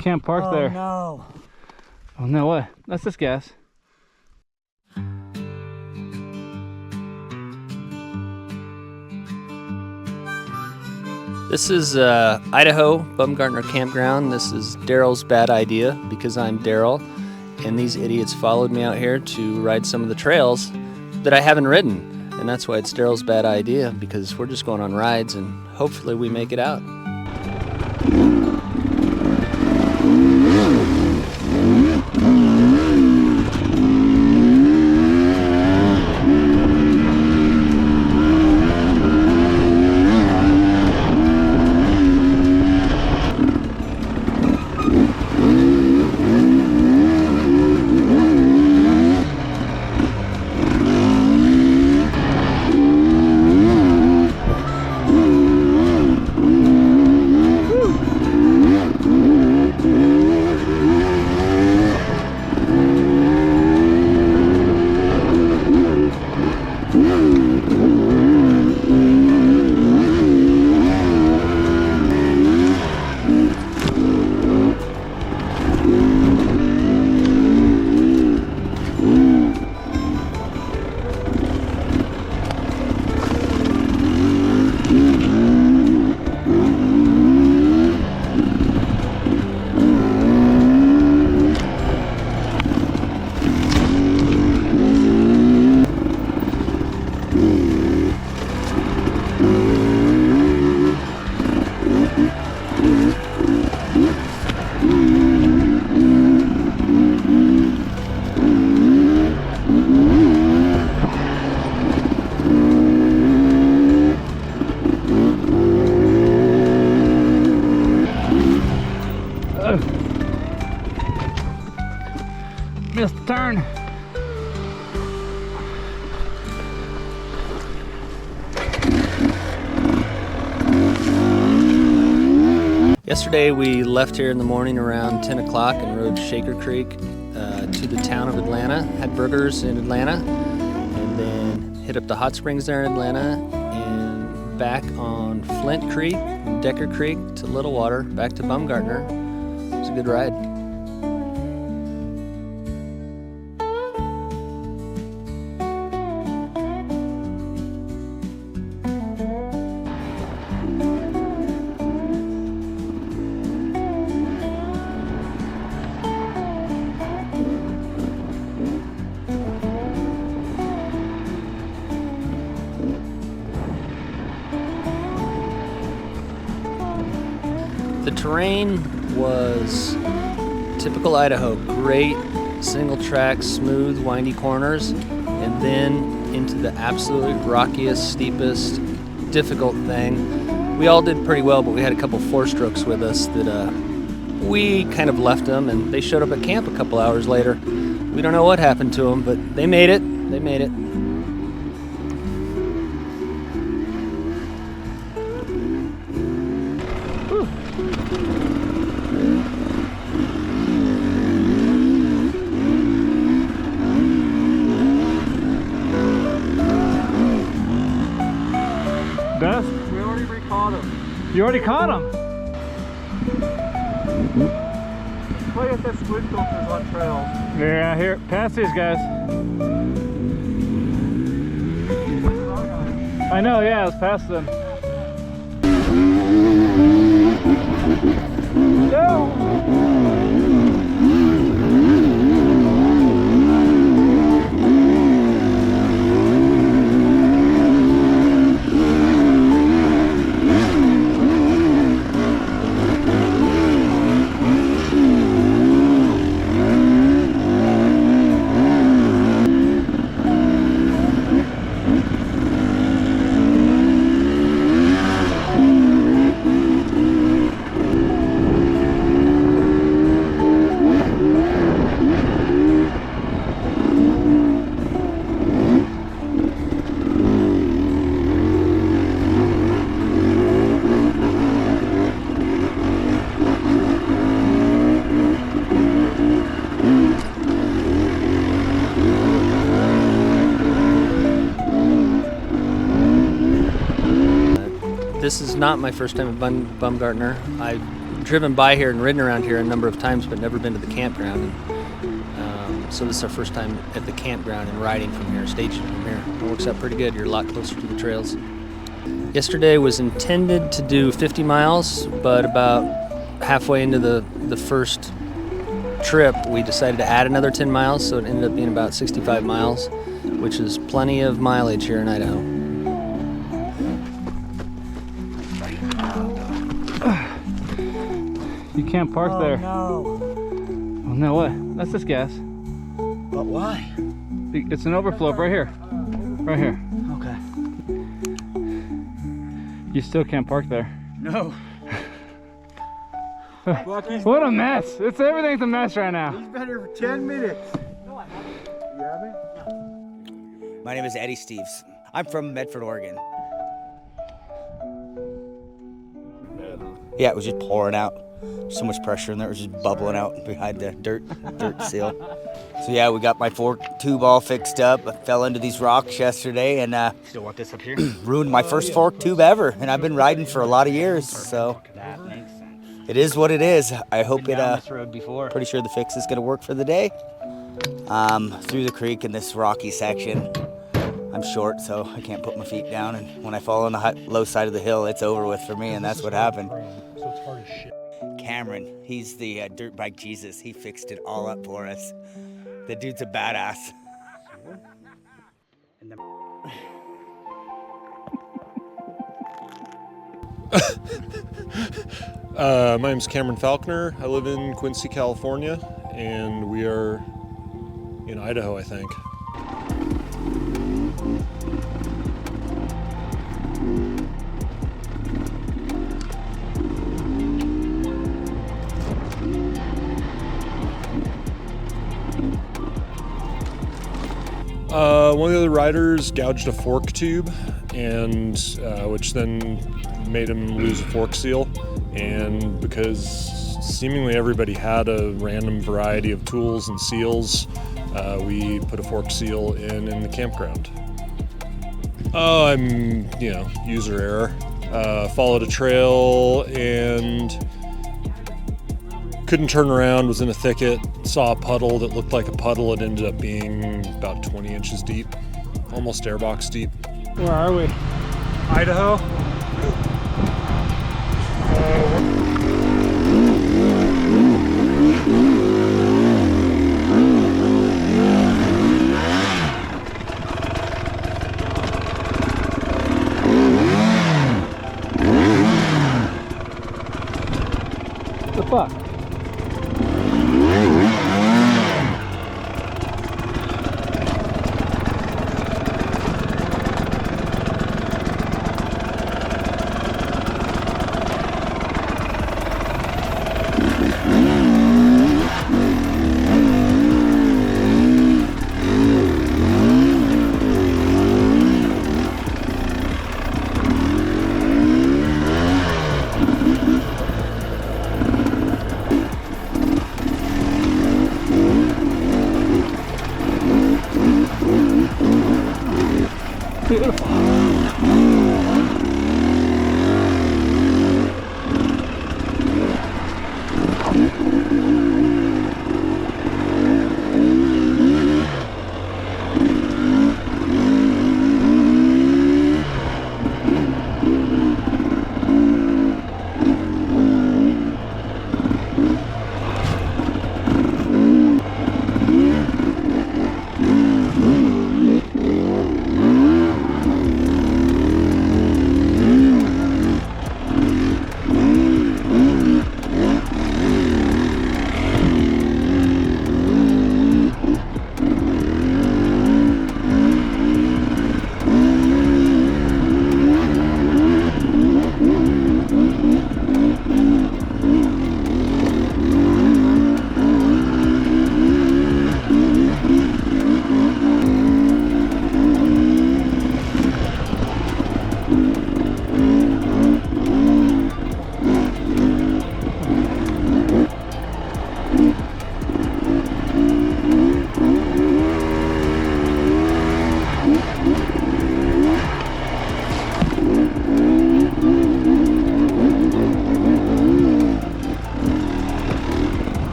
can't park there. No. Oh no, what? That's just gas. This is Idaho Baumgartner Campground. This is Darrel's bad idea because I'm Darrel, and these idiots followed me out here to ride some of the trails that I haven't ridden. And that's why it's Darrel's bad idea, because we're just going on rides and hopefully we make it out. Missed the turn. Yesterday we left here in the morning around 10 o'clock and rode Shaker Creek to the town of Atlanta, had burgers in Atlanta, and then hit up the hot springs there in Atlanta and back on Flint Creek, Decker Creek to Little Water, back to Baumgartner. It was a good ride. The terrain was typical Idaho, great single track, smooth, windy corners, and then into the absolute rockiest, steepest, difficult thing. We all did pretty well, but we had a couple four-strokes with us that we kind of left them, and they showed up at camp a couple hours later. We don't know what happened to them, but they made it. They made it. Dust? We already recaught him. You already caught him? Play at that squid filters on trails. Yeah, here, pass these guys. I know, yeah, let's pass them. This is not my first time at Baumgartner. I've driven by here and ridden around here a number of times, but never been to the campground. And, so this is our first time at the campground and riding from here, staging from here. It works out pretty good. You're a lot closer to the trails. Yesterday was intended to do 50 miles, but about halfway into the first trip, we decided to add another 10 miles, so it ended up being about 65 miles, which is plenty of mileage here in Idaho. You can't park there. No. Oh no, what? That's just gas. But why? It's an overflow right here. Right here. Okay. You still can't park there. No. What a mess. Everything's a mess right now. He's been here for 10 minutes. No, I haven't. You haven't? My name is Eddie Steves. I'm from Medford, Oregon. Yeah, it was just pouring out. So much pressure in there, it was just bubbling out behind the dirt seal. So yeah, we got my fork tube all fixed up. I fell into these rocks yesterday and Still want this up here? ruined my first fork tube ever. And I've been riding for a lot of years, so That makes sense. it is what it is. I hope Been it, down this road before. pretty sure the fix is gonna work for the day. Through the creek in this rocky section, I'm short, so I can't put my feet down. And when I fall on the low side of the hill, it's over with for me, and that's what happened. So it's hard as shit. Cameron, he's the dirt bike Jesus. He fixed it all up for us. The dude's a badass. My name's Cameron Falconer. I live in Quincy, California, and we are in Idaho, I think. One of the other riders gouged a fork tube, and which then made him lose a fork seal. And because seemingly everybody had a random variety of tools and seals, we put a fork seal in the campground. I'm, user error. Followed a trail and couldn't turn around, was in a thicket, saw a puddle that looked like a puddle. It ended up being about 20 inches deep, almost airbox deep. Where are we? Idaho. What the fuck?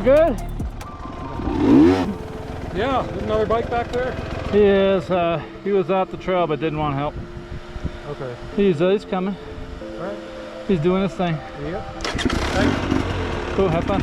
good? Yeah, there's another bike back there. He is. He was out the trail but didn't want help. Okay. He's coming. All right. He's doing his thing. Yep. Thanks. Cool, have fun.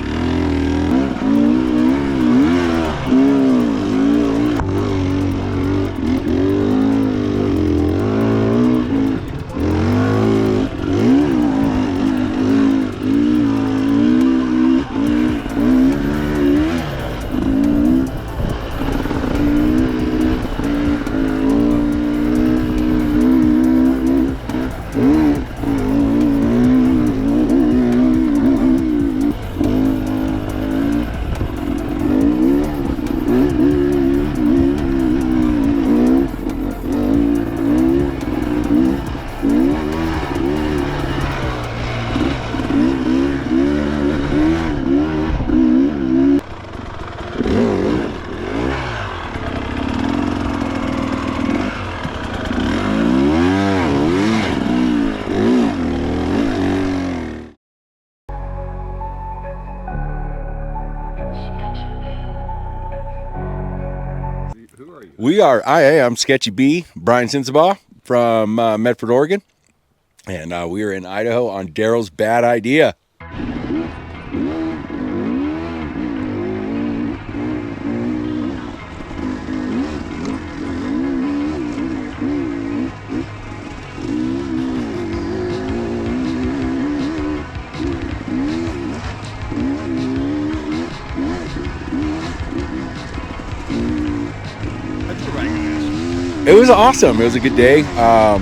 I am Sketchy Brian from Medford, Oregon, and we are in Idaho on Darrel's Bad Idea. It was awesome. It was a good day. A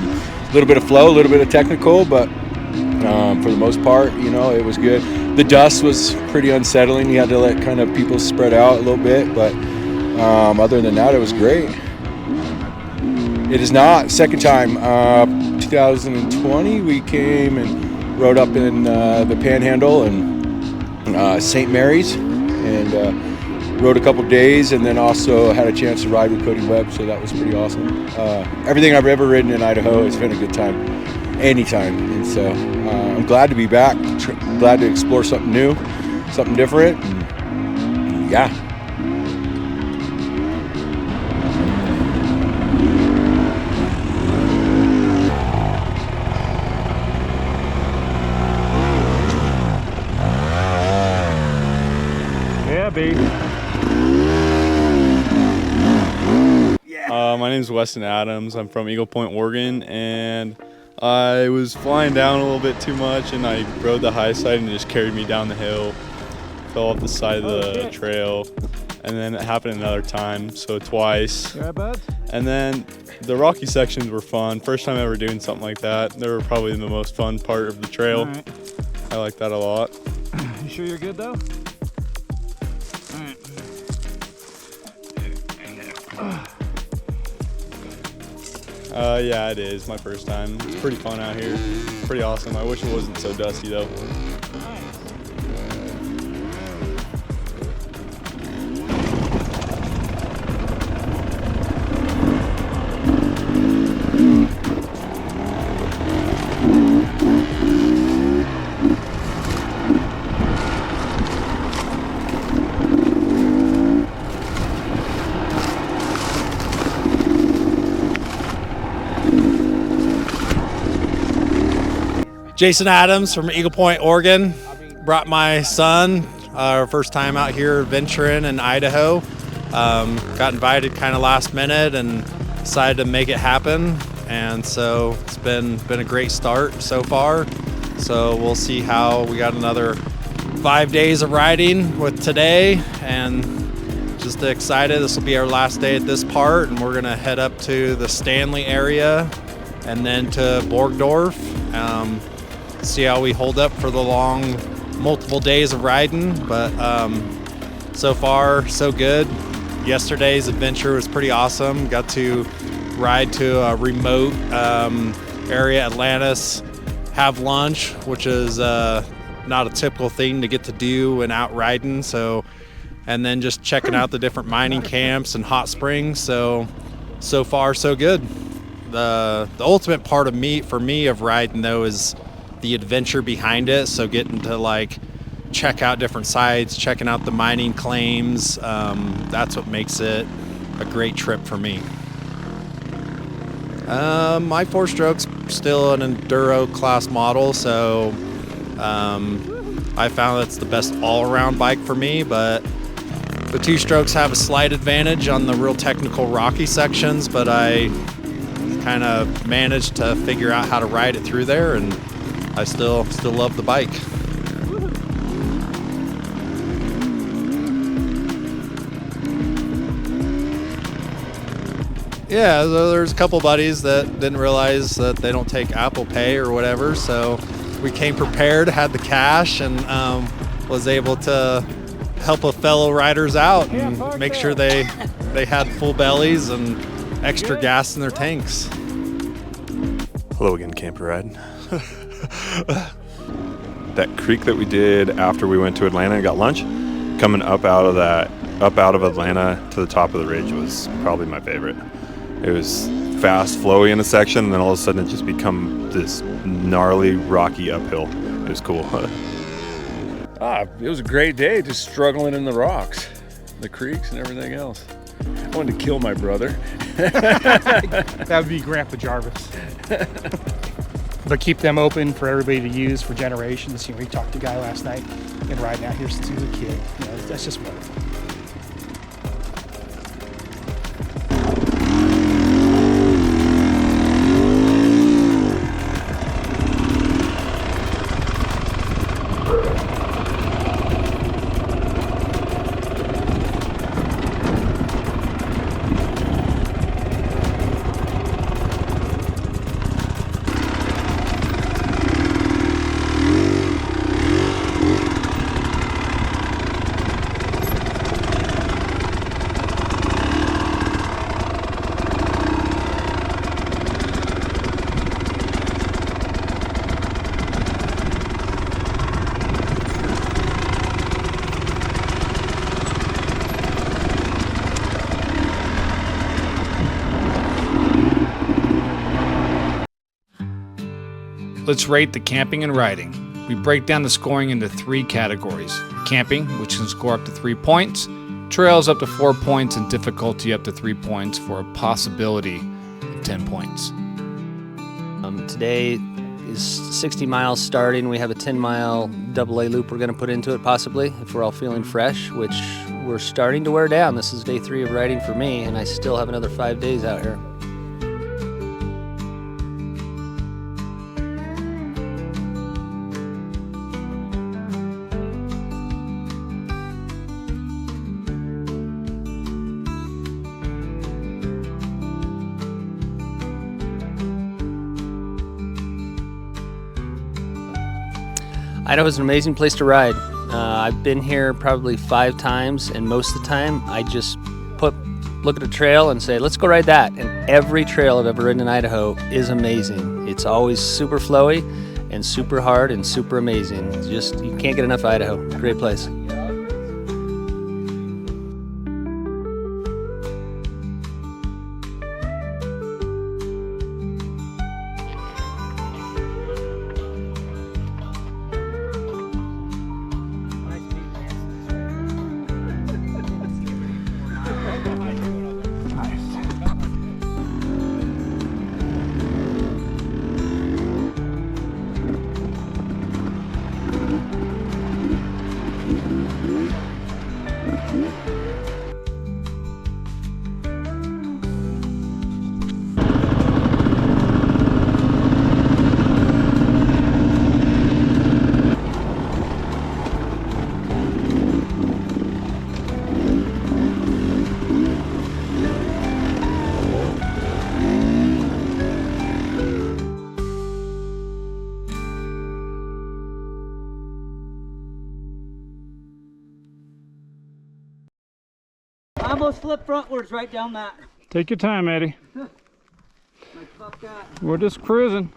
little bit of flow, a little bit of technical, but for the most part, you know, it was good. The dust was pretty unsettling. You had to let kind of people spread out a little bit, but other than that, it was great. It is not. Second time, 2020, we came and rode up in the Panhandle and St. Mary's, and rode a couple days, and then also had a chance to ride with Cody Webb, so that was pretty awesome. Everything I've ever ridden in Idaho, it's been a good time, anytime. And so I'm glad to be back, glad to explore something new, something different, and yeah. Yeah, baby. My name is Weston Adams. I'm from Eagle Point, Oregon, and I was flying down a little bit too much, and I rode the high side and it just carried me down the hill. Fell off the side of the trail, and then it happened another time, so twice. You all right, bud? And then the rocky sections were fun. First time ever doing something like that. They were probably the most fun part of the trail. All right. I like that a lot. You sure you're good though? All right. Yeah, it is my first time. It's pretty fun out here. Pretty awesome. I wish it wasn't so dusty though. Jason Adams from Eagle Point, Oregon. Brought my son, our first time out here venturing in Idaho. Got invited kind of last minute and decided to make it happen. And so it's been a great start so far. So we'll see how we got another 5 days of riding with today, and just excited. This will be our last day at this part, and we're gonna head up to the Stanley area and then to Borgdorf. See how we hold up for the long multiple days of riding, but so far so good. Yesterday's adventure was pretty awesome. Got to ride to a remote area, Atlantis, have lunch, which is not a typical thing to get to do when out riding. So, and then just checking out the different mining camps and hot springs. So far so good. The ultimate part of for me of riding though is the adventure behind it. So getting to like check out different sites, checking out the mining claims. That's what makes it a great trip for me. My 4-stroke's still an enduro class model, so I found that's the best all-around bike for me, but the 2-strokes have a slight advantage on the real technical rocky sections, but I kind of managed to figure out how to ride it through there, and I still love the bike. Yeah, there's a couple buddies that didn't realize that they don't take Apple Pay or whatever, so we came prepared, had the cash, and was able to help a fellow riders out and make sure they had full bellies and extra gas in their tanks. Hello again, Camper Ride. That creek that we did after we went to Atlanta and got lunch, coming up out of Atlanta to the top of the ridge was probably my favorite. It was fast, flowy in a section, and then all of a sudden it just become this gnarly, rocky uphill. It was cool. It was a great day, just struggling in the rocks, the creeks and everything else. I wanted to kill my brother. That would be Grandpa Jarvis. But keep them open for everybody to use for generations. You know, we talked to a guy last night and riding out here since he was a kid. You know, that's just wonderful. Let's rate the camping and riding. We break down the scoring into 3 categories. Camping, which can score up to 3 points, trails up to 4 points, and difficulty up to 3 points for a possibility of 10 points. Today is 60 miles starting. We have a 10-mile AA loop we're going to put into it possibly if we're all feeling fresh, which we're starting to wear down. This is day 3 of riding for me, and I still have another 5 days out here. Idaho is an amazing place to ride. I've been here probably 5 times, and most of the time I just look at a trail and say, let's go ride that. And every trail I've ever ridden in Idaho is amazing. It's always super flowy and super hard and super amazing. Just, you can't get enough Idaho. Great place. I almost flipped frontwards right down that. Take your time, Eddie. Like, fuck that. We're just cruising.